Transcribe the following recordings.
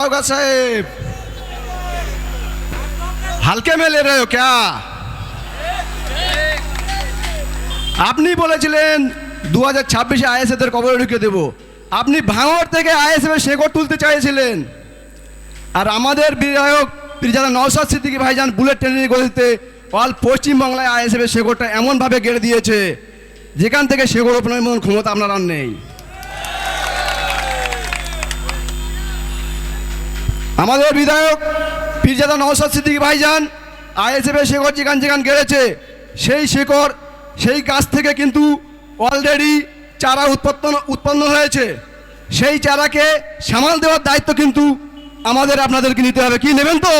साहेब हल्के में ले रहे हो क्या? আপনি বলেছিলেন 2026-এ আইএসএফের কবরে ঢুকে দেব। আপনি ভাঙড় থেকে আইএসএফের শেকড় তুলতে চাইছিলেন, আর আমাদের বিধায়ক পীরজাদা নওশাদ সিদ্দিকী ভাইজান বুলেট ট্রেনের গতিতে অল পশ্চিমবাংলায় আইএসএফের শেকড়টা এমনভাবে গেড়ে দিয়েছে যেখান থেকে শেকড় ওপেনের মতন ক্ষমতা আপনার আর নেই। আমাদের বিধায়ক পীরজাদা নওশাদ সিদ্দিকী ভাইজান আইএসএফের শেকড় যেখান যেখান গেড়েছে সেই শেকড় সেই গাছ থেকে কিন্তু অলরেডি চারা উৎপন্ন হয়েছে। সেই চারাকে সামাল দেওয়ার দায়িত্ব কিন্তু আমাদের আপনাদেরকে নিতে হবে। কি নেবেন তো?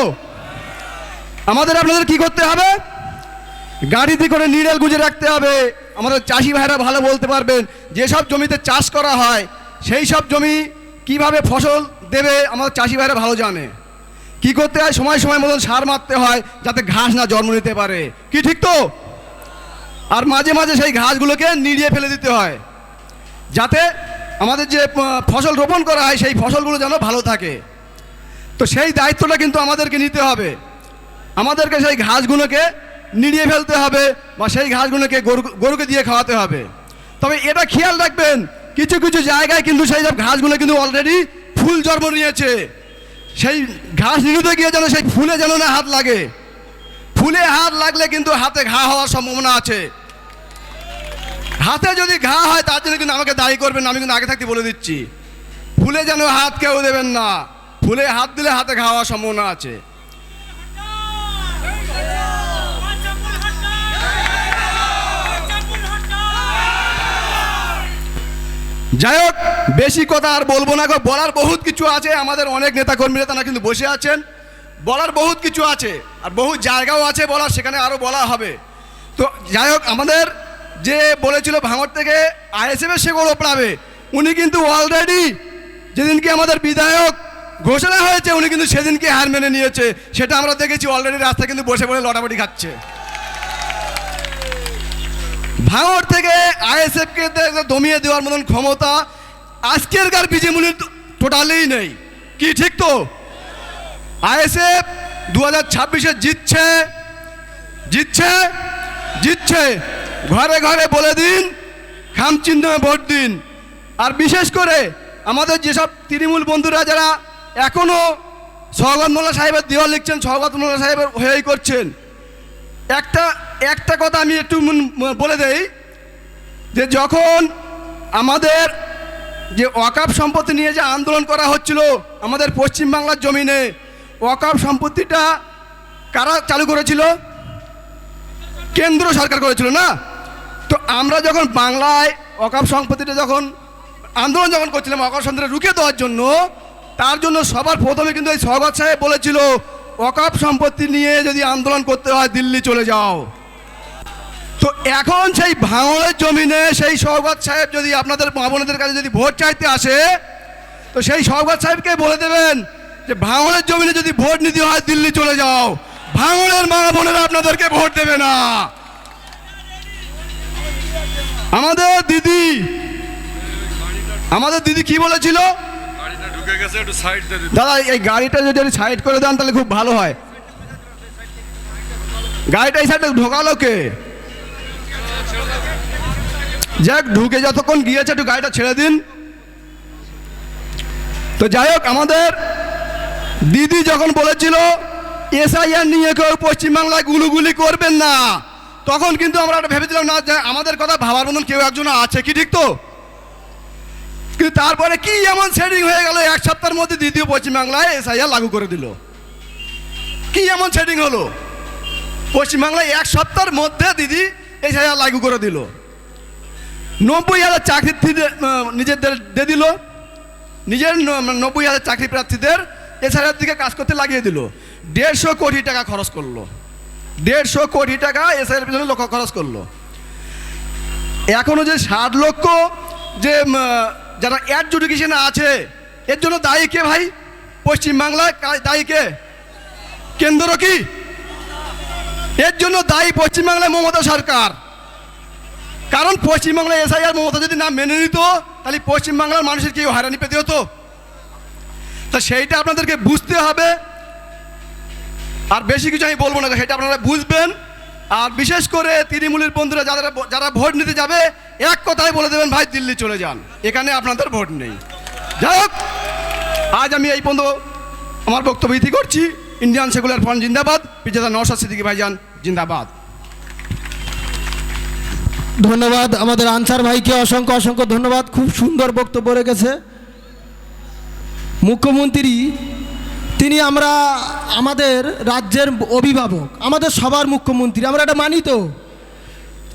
আমাদের আপনাদের কি করতে হবে? গাড়িতে করে নিড়েল গুঁজে রাখতে হবে। আমাদের চাষি ভাইরা ভালো বলতে পারবেন, যেসব জমিতে চাষ করা হয় সেই সব জমি কিভাবে ফসল দেবে আমাদের চাষি ভাইরা ভালো জানে। কি করতে হয়? সময় সময় মতন সার মারতে হয় যাতে ঘাস না জন্ম নিতে পারে। কি ঠিক তো? আর মাঝে মাঝে সেই ঘাসগুলোকে নিড়িয়ে ফেলে দিতে হয় যাতে আমাদের যে ফসল রোপণ করা হয় সেই ফসলগুলো যেন ভালো থাকে। তো সেই দায়িত্বটা কিন্তু আমাদেরকে নিতে হবে। আমাদেরকে সেই ঘাসগুলোকে নিড়িয়ে ফেলতে হবে বা সেই ঘাসগুলোকে গরুকে দিয়ে খাওয়াতে হবে। তবে এটা খেয়াল রাখবেন, কিছু কিছু জায়গায় কিন্তু সেই সব ঘাসগুলো কিন্তু অলরেডি ফুল জন্ম নিয়েছে। সেই ঘাস নিড়ুতে গিয়ে যেন সেই ফুলে যেন না হাত লাগে। ফুলে হাত লাগলে কিন্তু হাতে ঘা হওয়ার সম্ভাবনা আছে। হাতে যদি ঘা হয় তার জন্য কিন্তু আমাকে দায়ী করবেন না, আমি কিন্তু আগে থাকতে বলে দিচ্ছি। ফুলে যেন হাত কেউ দেবেন না, ফুলে হাত দিলে হাতে ঘা হওয়ার সম্ভাবনা আছে। যাই হোক, বেশি কথা আর বলবো না। বলার বহুত কিছু আছে, আমাদের অনেক নেতাকর্মীরা তারা কিন্তু বসে আছেন। বলার বহুত কিছু আছে আর বহু জায়গাও আছে বলার, সেখানে আরও বলা হবে। তো যাই হোক, আমাদের যে বলেছিল ভাঙড় থেকে আইএসএফের শেকড় ওপড়াবে, উনি কিন্তু অলরেডি যেদিনকে আমাদের বিধায়ক ঘোষণা হয়েছে উনি কিন্তু সেদিনকে হার মেনে নিয়েছে। সেটা আমরা দেখেছি, অলরেডি রাস্তায় কিন্তু বসে বসে লটাপটি খাচ্ছে। ভাঙড় থেকে আইএসএফকে দমিয়ে দেওয়ার মতন ক্ষমতা আজকেরকার বিজেপির টোটালেই নেই। কি ঠিক তো? আইএসএফ 2026-এ জিতছে জিতছে জিতছে। ঘরে ঘরে বলে দিন, খামচিহ্নে ভোট দিন। আর বিশেষ করে আমাদের যেসব তৃণমূল বন্ধুরা যারা এখনও শওকত মোল্লা সাহেবের দেওয়াল লিখছেন, শওকত মোল্লা সাহেবের হয়েই করছেন, একটা কথা আমি একটু বলে দেই যে যখন আমাদের যে ওয়াকফ সম্পত্তি নিয়ে যে আন্দোলন করা হচ্ছিল আমাদের পশ্চিমবাংলার জমিনে, ওয়াকফ সম্পত্তিটা কারা চালু করেছিল? কেন্দ্র সরকার করেছিল না? তো আমরা যখন বাংলায় ওয়াকফ সম্পত্তিটা যখন আন্দোলন যখন করছিলাম ওয়াকফ সম্পত্তিটা রুখে দেওয়ার জন্য, তার জন্য সবার প্রথমে কিন্তু এই শওকত সাহেব বলেছিল ওয়াকফ সম্পত্তি নিয়ে যদি আন্দোলন করতে হয় দিল্লি চলে যাও। তো এখন সেই ভাঙড়ের জমিনে সেই শওকত সাহেব যদি আপনাদের মা বোনেদের কাছে যদি ভোট চাইতে আসে, তো সেই শওকত সাহেবকে বলে দেবেন যে ভাঙড়ের জমিনে যদি ভোট নিতে হয় দিল্লি চলে যাও, ভাঙড়ের মা বোনেরা আপনাদেরকে ভোট দেবে না। আমাদের দিদি কি বলেছিল? দাদা এই গাড়িটা যদি সাইড করে দেন তাহলে খুব ভালো হয়। গাড়িটা এই সাইডে ঢোকালো কে? যাক, ঢুকে যতক্ষণ গিয়েছে একটু গাড়িটা ছেড়ে দিন। তো যাই হোক, আমাদের দিদি যখন বলেছিল এসআইআর নিয়ে কেউ পশ্চিমবাংলায় গুলুগুলি করবেন না, তখন কিন্তু আমরা ভেবেছিলাম না যে আমাদের কথা ভাবার মতন কেউ একজন আছে। কি ঠিক তো? কিন্তু তারপরে কি এমন সেটিং হয়ে গেল, এক সপ্তাহের মধ্যে দ্বিতীয় পশ্চিমবাংলায় এসআইআর লাগু করে দিল। কি এমন সেটিং হলো? পশ্চিমবাংলায় এক সপ্তাহের মধ্যে দিদি এসআইআর লাগু করে দিল। 90,000 চাকরি নিজেদের দিয়ে দিল, নিজের 90,000 চাকরি প্রার্থীদের এসআইআর দিকে কাজ করতে লাগিয়ে দিল। 150 কোটি টাকা খরচ করলো, 150 কোটি টাকা এসআইআর পিছনে লক্ষ্য খরচ করলো। এখনো যে 60 লক্ষ যে যারা অ্যাডজুডিকেশনে আছে, এর জন্য দায়ী কে ভাই? পশ্চিমবাংলায় দায়ী কে? কেন্দ্র কি? এর জন্য দায়ী পশ্চিমবাংলায় মমতা সরকার। কারণ পশ্চিমবাংলায় এসআইআর মমতা যদি না মেনে নিত তাহলে পশ্চিমবাংলার মানুষের কেউ হয়রানি পেতে হতো। তা সেইটা আপনাদেরকে বুঝতে হবে। আর বেশি কিছু আমি বলবো না, সেটা আপনারা বুঝবেন। আর বিশেষ করে তৃণমূলের বন্ধুরা যারা ভোট নিতে যাবে, এক কথায় বলে দেবেন, ভাই দিল্লি চলে যান, এখানে আপনাদের ভোট নেই। যাই হোক, আজ আমি এই পর্যন্ত আমার বক্তব্য ইতি করছি। ইন্ডিয়ান সেকুলার ফ্রন্ট জিন্দাবাদ, পীরজাদা নওশাদ সিদ্দিকী ভাইজান জিন্দাবাদ। ধন্যবাদ আমাদের আনসার ভাইকে, অসংখ্য অসংখ্য ধন্যবাদ। খুব সুন্দর বক্তব্য রেখেছে মুখ্যমন্ত্রী। তিনি আমাদের রাজ্যের অভিভাবক, আমাদের সবার মুখ্যমন্ত্রী, আমরা এটা মানি। তো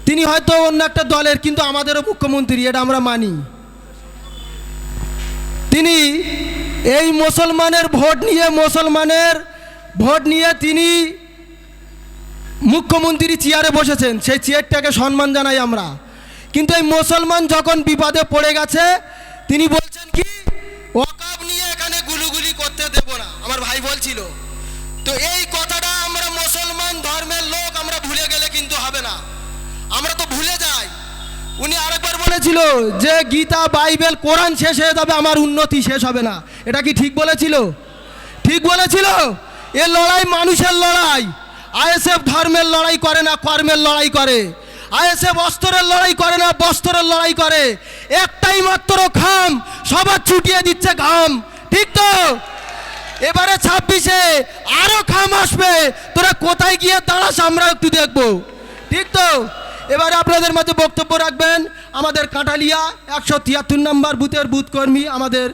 তিনি হয়তো অন্য একটা দলের, কিন্তু আমাদেরও মুখ্যমন্ত্রী, এটা আমরা মানি। তিনি এই মুসলমানের ভোট নিয়ে তিনি মুখ্যমন্ত্রী চেয়ারে বসেছেন, সেই চেয়ারটাকে সম্মান জানাই আমরা। কিন্তু এই মুসলমান যখন বিপদে পড়ে গেছে, তিনি বলছেন কি, ওয়াকফ নিয়ে এখানে গুলুগুলি করতে দেব না, আমার ভাই বলছিল। তো এই কথাটা আমরা মুসলমান ধর্মের লোক আমরা ভুলে গেলে কিন্তু হবে না, আমরা তো ভুলে যাই। উনি আরেকবার বলেছিল যে গীতা, বাইবেল, কোরআন শেষ হয়ে যাবে, আমার উন্নতি শেষ হবে না। এটা কি ঠিক বলেছিল? ঠিক বলেছিল। এ লড়াই মানুষের লড়াই। আইএসএফ ধর্মের লড়াই করে না, কর্মের লড়াই করে। আইএসএফ অস্ত্রের লড়াই করে না, বস্ত্রের লড়াই করে। একটাই মাত্র খাম, সবার ছুটিয়ে দিচ্ছে ঘাম। ঠিক তো? এবারে 26-এ আরো খাম আসবে, তোরা কোথায় গিয়ে দাঁড়াস আমরা একটু দেখবো। ঠিক তো? এবারে আপনাদের মাঝে বক্তব্য রাখবেন আমাদের কাঁঠালিয়া 173 নম্বর বুথের বুথ কর্মী আমাদের